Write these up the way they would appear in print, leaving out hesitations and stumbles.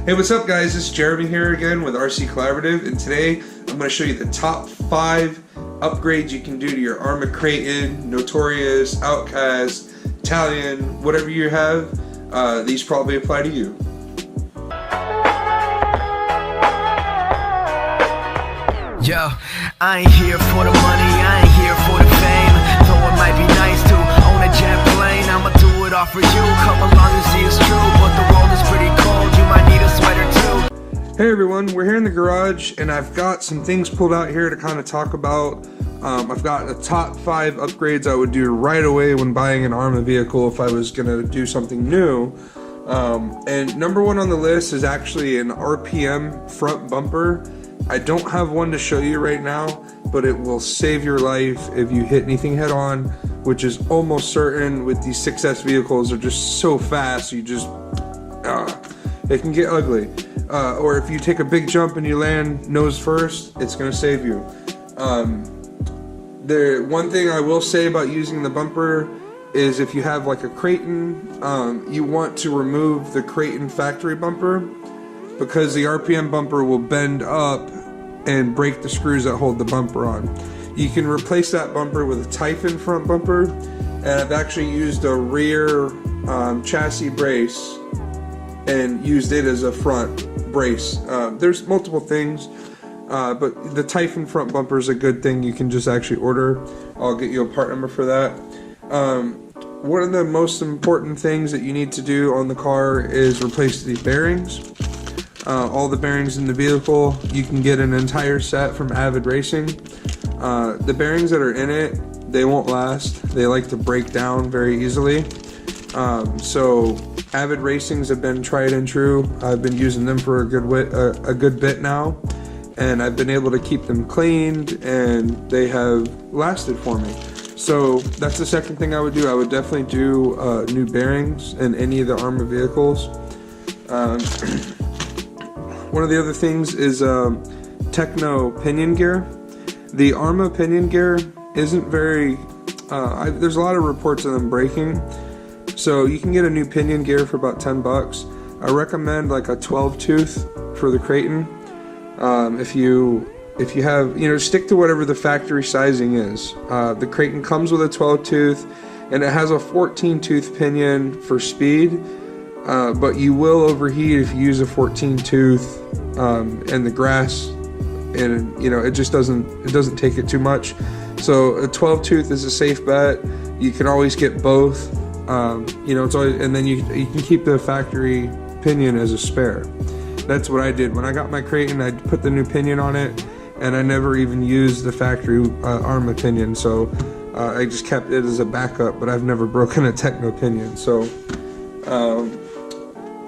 Hey, what's up guys? This is Jeremy here again with RC Collaborative, and today I'm going to show you the top 5 upgrades you can do to your Arrma Kraton, Notorious, Outcast, Talion, whatever you have. These probably apply to you. Yo, I ain't here for the money, I ain't here for the fame. Though it might be nice to own a jet plane, I'ma do it all for you. Come along and see it's true, but the world is pretty cold, you might need a sweater too. Hey everyone, we're here in the garage and I've got some things pulled out here to kind of talk about. I've got the top 5 upgrades I would do right away when buying an Arrma vehicle if I was going to do something new. And number 1 on the list is actually an RPM front bumper. I don't have one to show you right now, but it will save your life if you hit anything head on, which is almost certain with these 6S vehicles. They're just so fast, you just, it can get ugly. Or if you take a big jump and you land nose first, it's going to save you. The one thing I will say about using the bumper is if you have like a Kraton, you want to remove the Kraton factory bumper, because the RPM bumper will bend up and break the screws that hold the bumper on. You can replace that bumper with a Typhon front bumper, and I've actually used a rear chassis brace and used it as a front brace. There's multiple things, but the Typhon front bumper is a good thing you can just actually order. I'll get you a part number for that. One of the most important things that you need to do on the car is replace the bearings. All the bearings in the vehicle. You can get an entire set from Avid Racing. The bearings that are in it, they won't last. They like to break down very easily. So Avid Racings have been tried and true. I've been using them for a good bit now, and I've been able to keep them cleaned, and they have lasted for me. So that's the second thing I would do. I would definitely do new bearings in any of the Arrma vehicles. One of the other things is Techno pinion gear. The Arrma pinion gear isn't very, there's a lot of reports of them breaking. So you can get a new pinion gear for about 10 bucks. I recommend like a 12 tooth for the Kraton. If you have, stick to whatever the factory sizing is. The Kraton comes with a 12 tooth and it has a 14 tooth pinion for speed. But you will overheat if you use a 14 tooth and the grass, and it just doesn't take it too much. So a 12 tooth is a safe bet. You can always get both. It's always, and then you can keep the factory pinion as a spare. That's what I did when I got my Kraton. I put the new pinion on it, and I never even used the factory Arrma pinion. So I just kept it as a backup. But I've never broken a Techno pinion. So.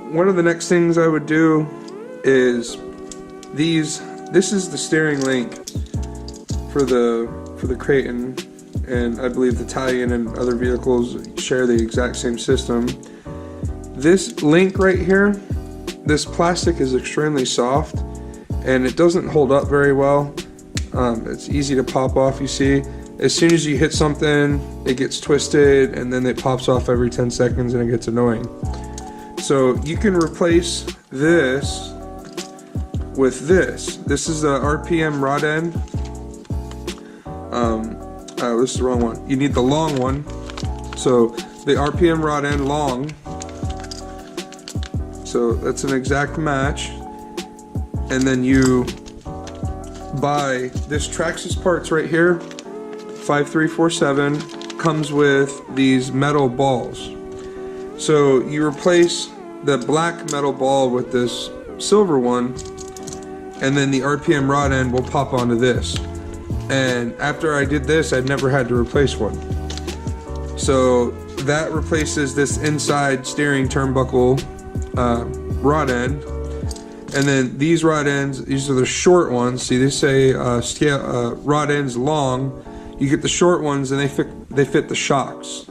One of the next things I would do is this is the steering link for the Kraton, and I believe the Talion and other vehicles share the exact same system. This link right here, this plastic is extremely soft and it doesn't hold up very well. It's easy to pop off, you see. As soon as you hit something, it gets twisted and then it pops off every 10 seconds and it gets annoying. So you can replace this with this. This is the RPM rod end. This is the wrong one. You need the long one. So the RPM rod end long. So that's an exact match. And then you buy this Traxxas parts right here. 5347 comes with these metal balls. So you replace the black metal ball with this silver one, and then the RPM rod end will pop onto this. And after I did this, I'd never had to replace one. So that replaces this inside steering turnbuckle rod end. And then these rod ends, these are the short ones. See, they say rod ends long. You get the short ones, and they fit the shocks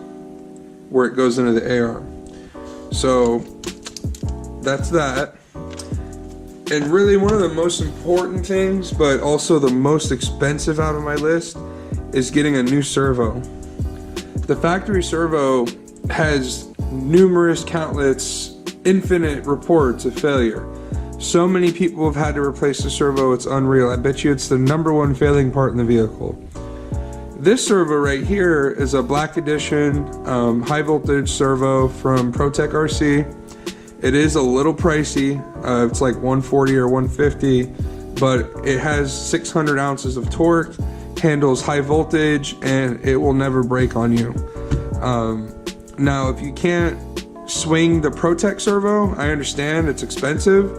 where it goes into the A-arm. So that's that. And really one of the most important things, but also the most expensive out of my list, is getting a new servo. The factory servo has numerous, countless, infinite reports of failure. So many people have had to replace the servo, it's unreal. I bet you it's the #1 failing part in the vehicle. This servo right here is a black edition high voltage servo from ProTech RC. It is a little pricey, it's like $140 or $150, but it has 600 ounces of torque, handles high voltage, and it will never break on you. Now, if you can't swing the ProTech servo, I understand it's expensive.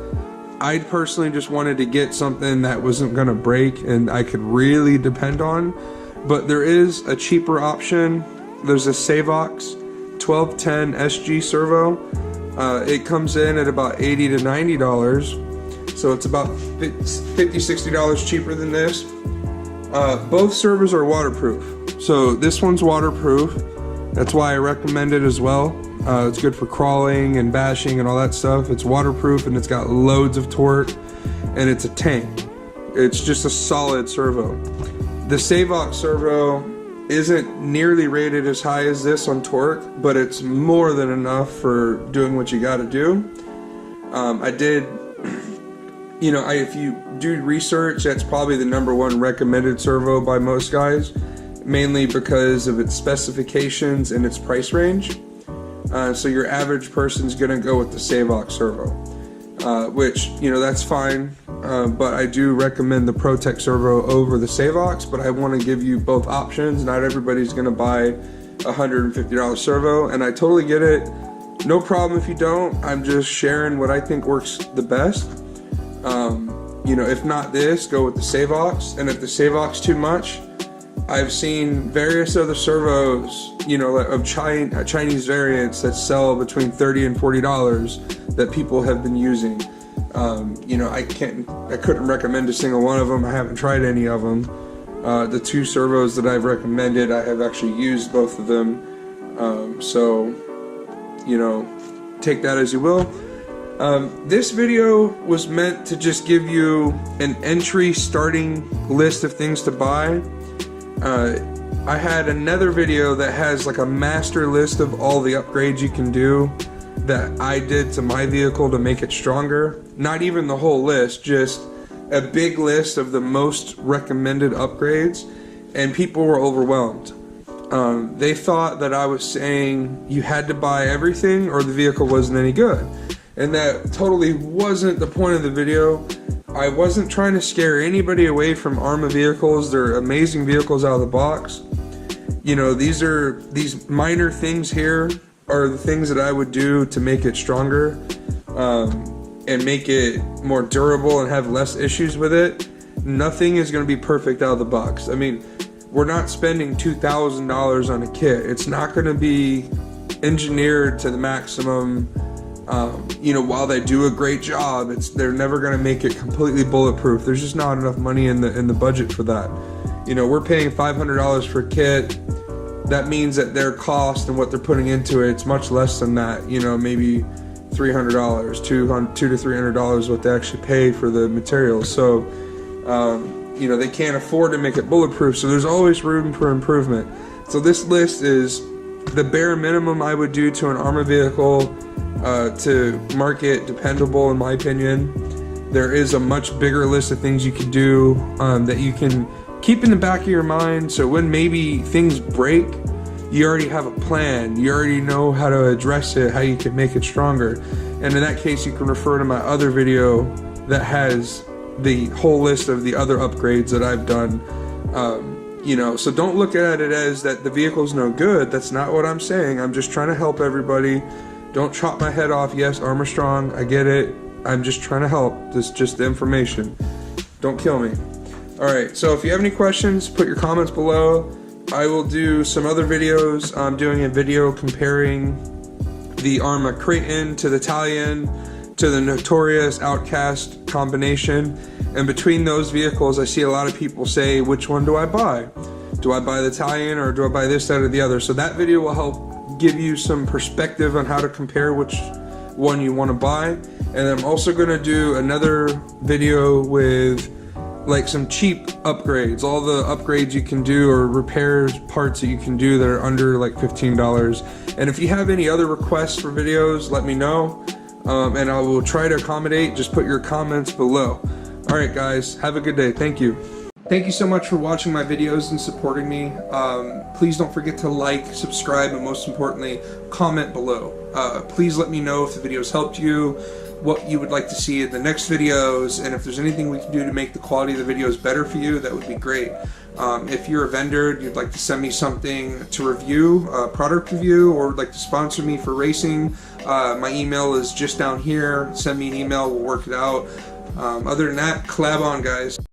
I personally just wanted to get something that wasn't going to break and I could really depend on. But there is a cheaper option. There's a Savox 1210 SG servo. It comes in at about $80 to $90. So it's about $50-$60 cheaper than this. Both servos are waterproof. So this one's waterproof. That's why I recommend it as well. It's good for crawling and bashing and all that stuff. It's waterproof and it's got loads of torque and it's a tank. It's just a solid servo. The Savox servo isn't nearly rated as high as this on torque, but it's more than enough for doing what you got to do. I did, you know, if you do research, that's probably the #1 recommended servo by most guys, mainly because of its specifications and its price range. So your average person's gonna go with the Savox servo, which, you know, that's fine. But I do recommend the ProTech servo over the Savox, but I want to give you both options. Not everybody's going to buy a $150 servo, and I totally get it. No problem if you don't. I'm just sharing what I think works the best. You know, if not this, go with the Savox, and if the Savox too much, I've seen various other servos, you know, of Chinese variants that sell between $30 and $40 that people have been using. You know, I couldn't recommend a single one of them. I haven't tried any of them. The 2 servos that I've recommended, I have actually used both of them. So, you know, take that as you will. This video was meant to just give you an entry starting list of things to buy. I had another video that has like a master list of all the upgrades you can do that I did to my vehicle to make it stronger. Not even the whole list, just a big list of the most recommended upgrades, and people were overwhelmed. They thought that I was saying you had to buy everything or the vehicle wasn't any good, and that totally wasn't the point of the video. I wasn't trying to scare anybody away from Arrma vehicles. They're amazing vehicles out of the box. You know, these minor things here are the things that I would do to make it stronger and make it more durable and have less issues with it. Nothing is going to be perfect out of the box. I mean, we're not spending $2,000 on a kit. It's not going to be engineered to the maximum. You know, while they do a great job, they're never going to make it completely bulletproof. There's just not enough money in the budget for that. You know, we're paying $500 for a kit. That means that their cost and what they're putting into it, it's much less than that. You know, maybe $300, $200 to $300 what they actually pay for the materials. So, you know, they can't afford to make it bulletproof. So there's always room for improvement. So this list is the bare minimum I would do to an Arrma vehicle to mark it dependable, in my opinion. There is a much bigger list of things you can do that you can keep in the back of your mind, so when maybe things break, you already have a plan. You already know how to address it, how you can make it stronger. And in that case, you can refer to my other video that has the whole list of the other upgrades that I've done. You know, so don't look at it as that the vehicle's no good. That's not what I'm saying. I'm just trying to help everybody. Don't chop my head off. Yes, Arrma strong, I get it. I'm just trying to help. This is just the information. Don't kill me. Alright, so if you have any questions, put your comments below. I will do some other videos. I'm doing a video comparing the Arrma Kraton to the Talion to the Notorious Outcast combination. And between those vehicles, I see a lot of people say, which one do I buy? Do I buy the Talion or do I buy this, that, or the other? So that video will help give you some perspective on how to compare which one you want to buy. And I'm also going to do another video with like some cheap upgrades, all the upgrades you can do or repairs, parts that you can do that are under like $15. And if you have any other requests for videos, let me know. and I will try to accommodate. Just put your comments below. Alright guys, have a good day. Thank you. Thank you so much for watching my videos and supporting me. Please don't forget to like, subscribe, and most importantly, comment below. Please let me know if the videos helped you, what you would like to see in the next videos, and if there's anything we can do to make the quality of the videos better for you, that would be great. If you're a vendor and you'd like to send me something to review, a product review, or would like to sponsor me for racing, my email is just down here. Send me an email, we'll work it out. Other than that, collab on, guys.